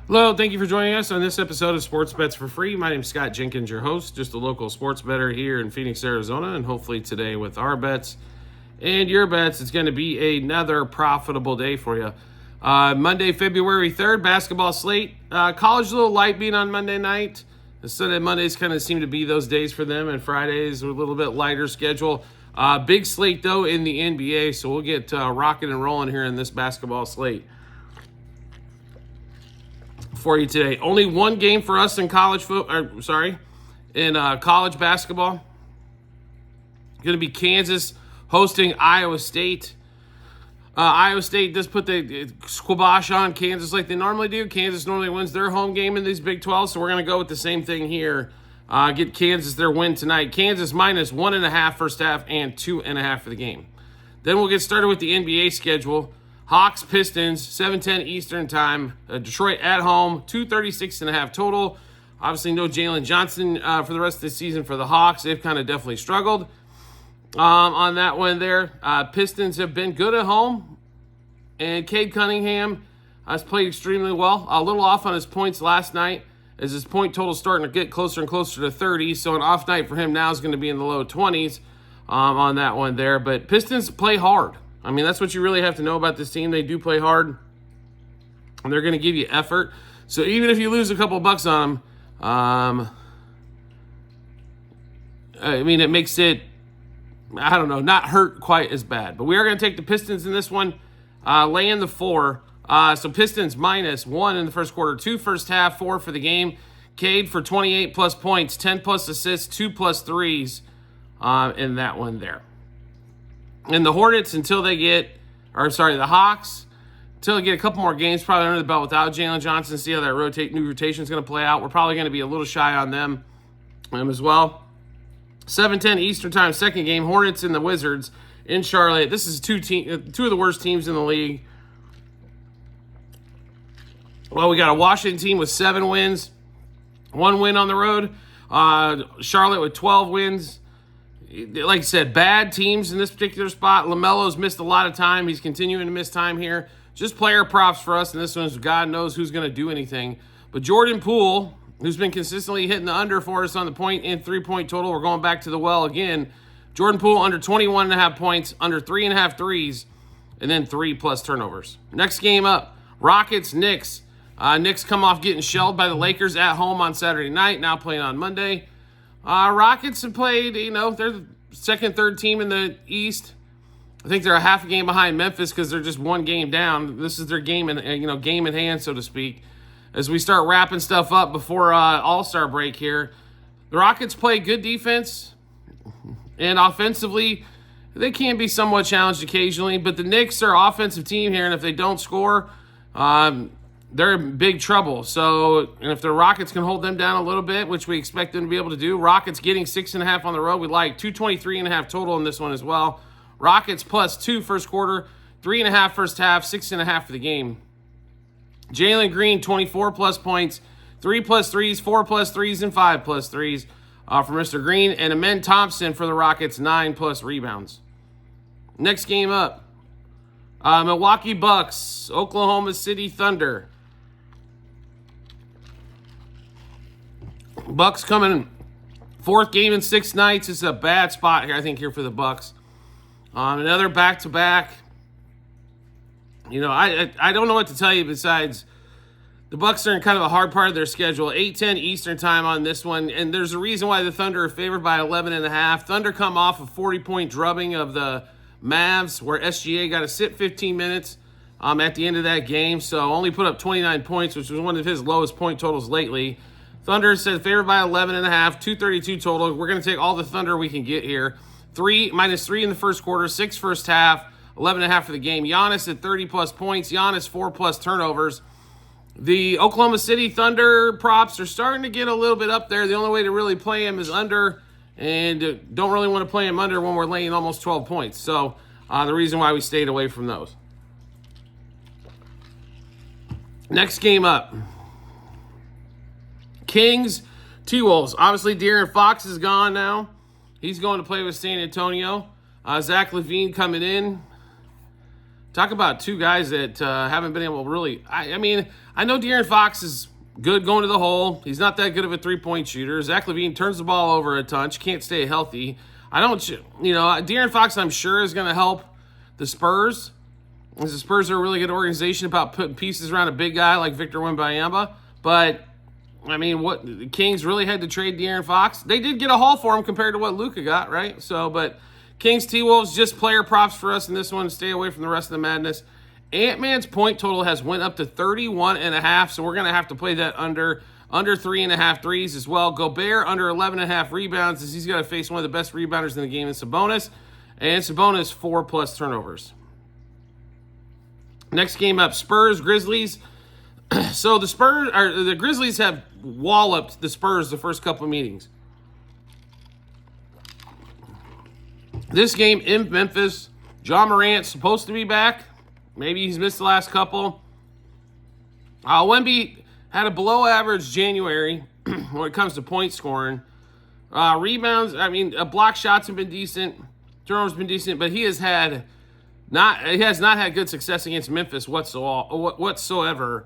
Hello, thank you for joining us on this episode of Sports Bets for Free. My name is Scott Jenkins, your host, just a local sports bettor here in Phoenix, Arizona, and hopefully today with our bets and your bets, it's going to be another profitable day for you. Monday, February 3rd, basketball slate. College a little light being on Monday night. Sunday, Mondays kind of seem to be those days for them, and Fridays a little bit lighter schedule. Big slate, though, in the NBA, so we'll get rocking and rolling here in this basketball slate for you today. Only one game for us in college college basketball. Going to be Kansas hosting Iowa State. Iowa State does put the squash on Kansas like they normally do. Kansas normally wins their home game in these Big 12, so we're going to go with the same thing here. Get Kansas their win tonight. Kansas minus 1.5 first half and 2.5 for the game. Then we'll get started with the NBA schedule. Hawks, Pistons, 7:10 Eastern time. Detroit at home, 236.5 total. Obviously, no Jalen Johnson for the rest of the season for the Hawks. They've kind of definitely struggled on that one there. Pistons have been good at home. And Cade Cunningham has played extremely well. A little off on his points last night as his point total starting to get closer and closer to 30. So an off night for him now is going to be in the low 20s on that one there. But Pistons play hard. I mean, that's what you really have to know about this team. They do play hard, and they're going to give you effort. So even if you lose a couple bucks on them, it makes it, not hurt quite as bad. But we are going to take the Pistons in this one, laying the 4. So Pistons minus 1 in the first quarter, 2 first half, 4 for the game. Cade for 28 plus points, 10 plus assists, 2 plus threes in that one there. And the Hornets, the Hawks, until they get a couple more games probably under the belt without Jalen Johnson, see how that new rotation is going to play out. We're probably going to be a little shy on them as well. 7:10 Eastern time, second game, Hornets and the Wizards in Charlotte. This is two of the worst teams in the league. Well, we got a Washington team with 7 wins, 1 win on the road. Charlotte with 12 wins. Like I said, bad teams in this particular spot. LaMelo's missed a lot of time. He's continuing to miss time here. Just player props for us, and this one's God knows who's going to do anything. But Jordan Poole, who's been consistently hitting the under for us on the point and 3-point total. We're going back to the well again. Jordan Poole under 21.5 points, under 3.5 threes, and then 3 plus turnovers. Next game up, Rockets, Knicks. Knicks come off getting shelled by the Lakers at home on Saturday night, now playing on Monday. Rockets have played, they're the second, third team in the East. I think they're a half a game behind Memphis because they're just one game down. This is their game in hand, so to speak. As we start wrapping stuff up before All-Star break here, the Rockets play good defense, and offensively, they can be somewhat challenged occasionally, but the Knicks are an offensive team here, and if they don't score, they're in big trouble. So, and if the Rockets can hold them down a little bit, which we expect them to be able to do, Rockets getting 6.5 on the road, we like 223.5 total in this one as well. Rockets plus 2 first quarter, 3.5 first half, 6.5 for the game. Jalen Green, 24 plus points, 3 plus threes, 4 plus threes, and 5 plus threes for Mr. Green. And Amen Thompson for the Rockets, 9 plus rebounds. Next game up, Milwaukee Bucks, Oklahoma City Thunder. Bucks coming 4th game in 6 nights. It's a bad spot here, I think, for the Bucks. Another back-to-back. I don't know what to tell you besides the Bucks are in kind of a hard part of their schedule. 8:10 Eastern time on this one, and there's a reason why the Thunder are favored by 11.5. Thunder come off a 40-point drubbing of the Mavs, where SGA got to sit 15 minutes at the end of that game, so only put up 29 points, which was one of his lowest point totals lately. Thunder said favored by 11.5, 232 total. We're going to take all the Thunder we can get here. minus 3 in the first quarter, 6 first half, 11.5 for the game. Giannis at 30 plus points. Giannis 4 plus turnovers. The Oklahoma City Thunder props are starting to get a little bit up there. The only way to really play him is under, and don't really want to play him under when we're laying almost 12 points. So the reason why we stayed away from those. Next game up, Kings, T-Wolves. Obviously, De'Aaron Fox is gone now. He's going to play with San Antonio. Zach LaVine coming in. Talk about two guys that haven't been able to really. I mean, I know De'Aaron Fox is good going to the hole. He's not that good of a three-point shooter. Zach LaVine turns the ball over a ton. Can't stay healthy. I don't, De'Aaron Fox, I'm sure, is going to help the Spurs. The Spurs are a really good organization about putting pieces around a big guy like Victor Wembanyama. But, I mean, what the Kings really had to trade De'Aaron Fox. They did get a haul for him compared to what Luka got, right? So, but Kings T-Wolves, just player props for us in this one. Stay away from the rest of the madness. Ant-Man's point total has went up to 31.5, so we're going to have to play that under 3.5 threes as well. Gobert under 11.5 rebounds, as he's got to face one of the best rebounders in the game in Sabonis. And Sabonis 4+ turnovers. Next game up, Spurs, Grizzlies. So the Grizzlies have walloped the Spurs the first couple of meetings. This game in Memphis, Ja Morant's supposed to be back. Maybe he's missed the last couple. Wemby had a below-average January when it comes to point scoring. Rebounds, block shots have been decent. Turnovers have been decent, but he has not had good success against Memphis whatsoever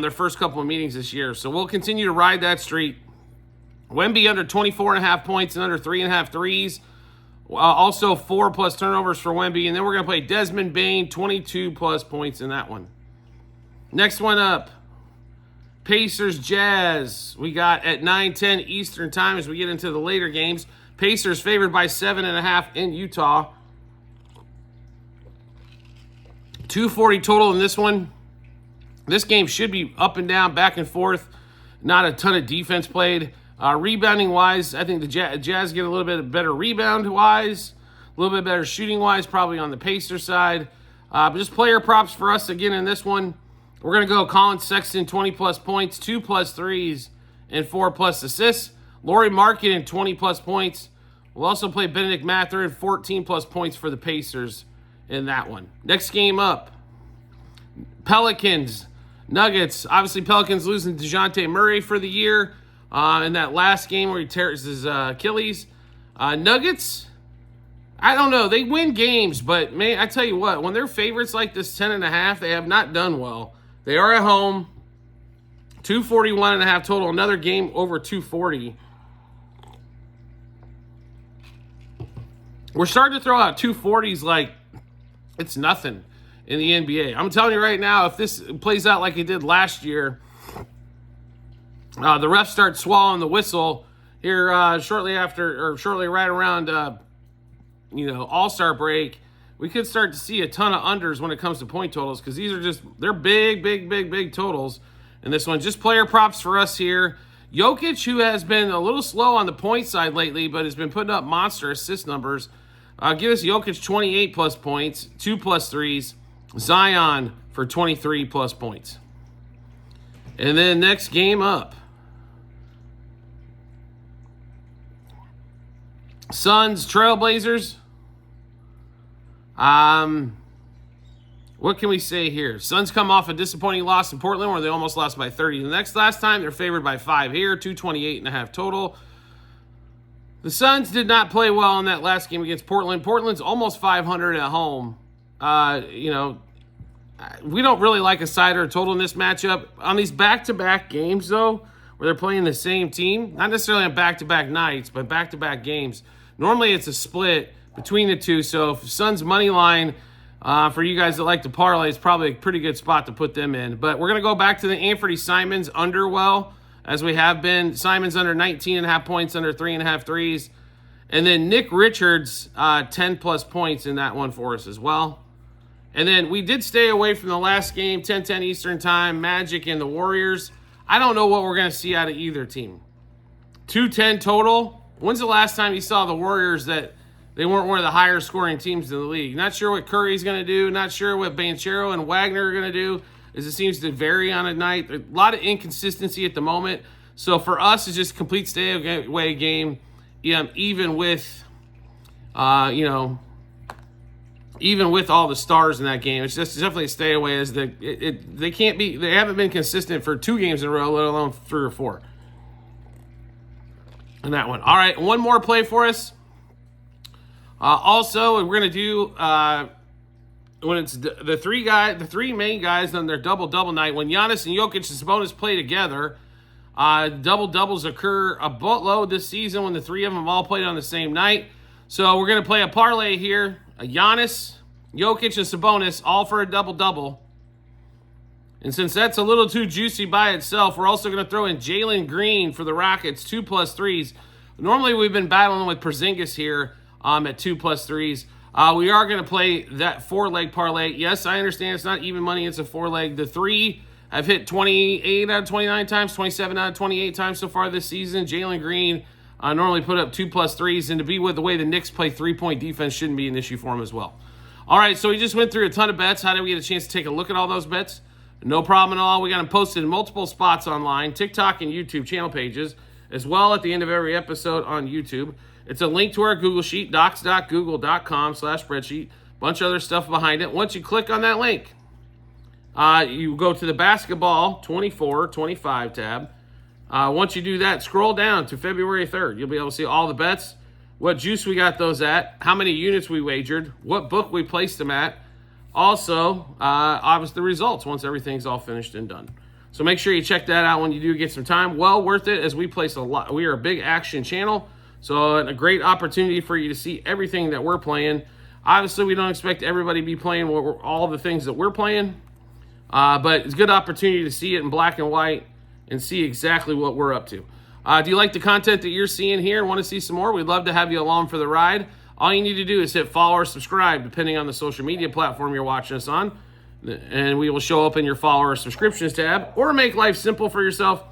their first couple of meetings this year. So we'll continue to ride that streak. Wemby under 24.5 points and under 3.5 threes. Also 4+ turnovers for Wemby. And then we're going to play Desmond Bane, 22+ points in that one. Next one up, Pacers, Jazz. We got at 9:10 Eastern time as we get into the later games. Pacers favored by 7.5 in Utah. 240 total in this one. This game should be up and down, back and forth. Not a ton of defense played. Rebounding-wise, I think the Jazz get a little bit better rebound-wise, a little bit better shooting-wise, probably on the Pacers side. But just player props for us again in this one. We're going to go Colin Sexton, 20+ points, 2+ threes, and 4+ assists. Lauri Markkanen, 20+ points. We'll also play Benedict Mathurin, 14+ points for the Pacers in that one. Next game up, Pelicans, Nuggets. Obviously, Pelicans losing DeJounte Murray for the year in that last game where he tears his Achilles. Nuggets, I don't know. They win games, but man, I tell you what, when they're favorites like this 10.5, they have not done well. They are at home. 241.5 total. Another game over 240. We're starting to throw out 240s like it's nothing in the NBA. I'm telling you right now, if this plays out like it did last year, the refs start swallowing the whistle here shortly right around All-Star break. We could start to see a ton of unders when it comes to point totals because they're big totals. And this one, just player props for us here. Jokic, who has been a little slow on the point side lately, but has been putting up monster assist numbers. Give us Jokic 28+ points, 2+ threes. Zion for 23+ points. And then next game up, Suns, Trailblazers. What can we say here? Suns come off a disappointing loss in Portland where they almost lost by 30. The last time, they're favored by 5 here, 228.5 total. The Suns did not play well in that last game against Portland. Portland's almost 500 at home. We don't really like a side or a total in this matchup. On these back-to-back games, though, where they're playing the same team, not necessarily on back-to-back nights, but back-to-back games, normally it's a split between the two. So if Suns money line, for you guys that like to parlay, it's probably a pretty good spot to put them in. But we're going to go back to the Anthony Simons under as we have been. Simons under 19.5 points, under 3.5 threes. And then Nick Richards, 10+ points in that one for us as well. And then we did stay away from the last game, 10:10 Eastern time, Magic and the Warriors. I don't know what we're going to see out of either team. 210 total. When's the last time you saw the Warriors that they weren't one of the higher scoring teams in the league? Not sure what Curry's going to do. Not sure what Banchero and Wagner are going to do, as it seems to vary on a night. A lot of inconsistency at the moment. So for us, it's just a complete stay away game, even with, even with all the stars in that game. It's just definitely a stay away, as they haven't been consistent for 2 games in a row, let alone 3 or 4. In that one. All right, one more play for us. Also, we're going to do when it's the three main guys on their double night, when Giannis and Jokic and Sabonis play together, double doubles occur a boatload this season when the three of them all played on the same night. So we're going to play a parlay here: a Giannis, Jokic, and Sabonis all for a double double. And since that's a little too juicy by itself, we're also going to throw in Jalen Green for the Rockets, 2+3s. Normally, we've been battling with Porzingis here at 2+3s. We are going to play that 4-leg parlay. Yes, I understand it's not even money. It's a 4-leg. The three have hit 28 out of 29 times, 27 out of 28 times so far this season. Jalen Green normally put up 2+3s, and to be with the way the Knicks play three-point defense shouldn't be an issue for him as well. All right, so we just went through a ton of bets. How did we get a chance to take a look at all those bets? No problem at all. We got them posted in multiple spots online, TikTok and YouTube channel pages, as well at the end of every episode on YouTube. It's a link to our Google Sheet, docs.google.com/spreadsheet. Bunch of other stuff behind it. Once you click on that link, you go to the basketball 24-25 tab. Once you do that, scroll down to February 3rd. You'll be able to see all the bets, what juice we got those at, how many units we wagered, what book we placed them at. Also, obviously the results once everything's all finished and done. So make sure you check that out when you do get some time. Well worth it, as we place a lot. We are a big action channel, so a great opportunity for you to see everything that we're playing. Obviously, we don't expect everybody to be playing all the things that we're playing, but it's a good opportunity to see it in black and white and see exactly what we're up to. Do you like the content that you're seeing here and want to see some more? We'd love to have you along for the ride. All you need to do is hit follow or subscribe, depending on the social media platform you're watching us on, and we will show up in your follow or subscriptions tab. Or make life simple for yourself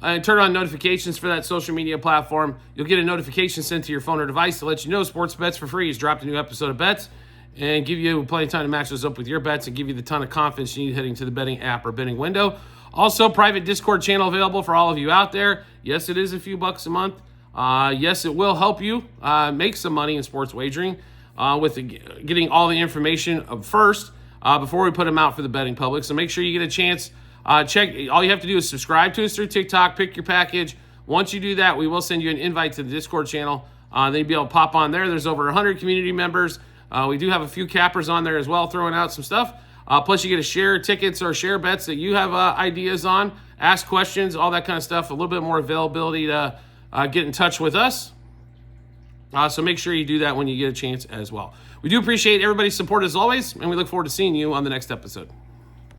and turn on notifications for that social media platform. You'll get a notification sent to your phone or device to let you know Sports Bets for Free has dropped a new episode of Bets and give you plenty of time to match those up with your bets and give you the ton of confidence you need heading to the betting app or betting window. Also, private Discord channel available for all of you out there. Yes, it is a few bucks a month. Yes, it will help you make some money in sports wagering with getting all the information first before we put them out for the betting public. So make sure you get a chance. Check. All you have to do is subscribe to us through TikTok, pick your package. Once you do that, we will send you an invite to the Discord channel. Then you'll be able to pop on there. There's over 100 community members. We do have a few cappers on there as well, throwing out some stuff. Plus, you get to share tickets or share bets that you have ideas on, ask questions, all that kind of stuff. A little bit more availability to get in touch with us. So make sure you do that when you get a chance as well. We do appreciate everybody's support as always, and we look forward to seeing you on the next episode.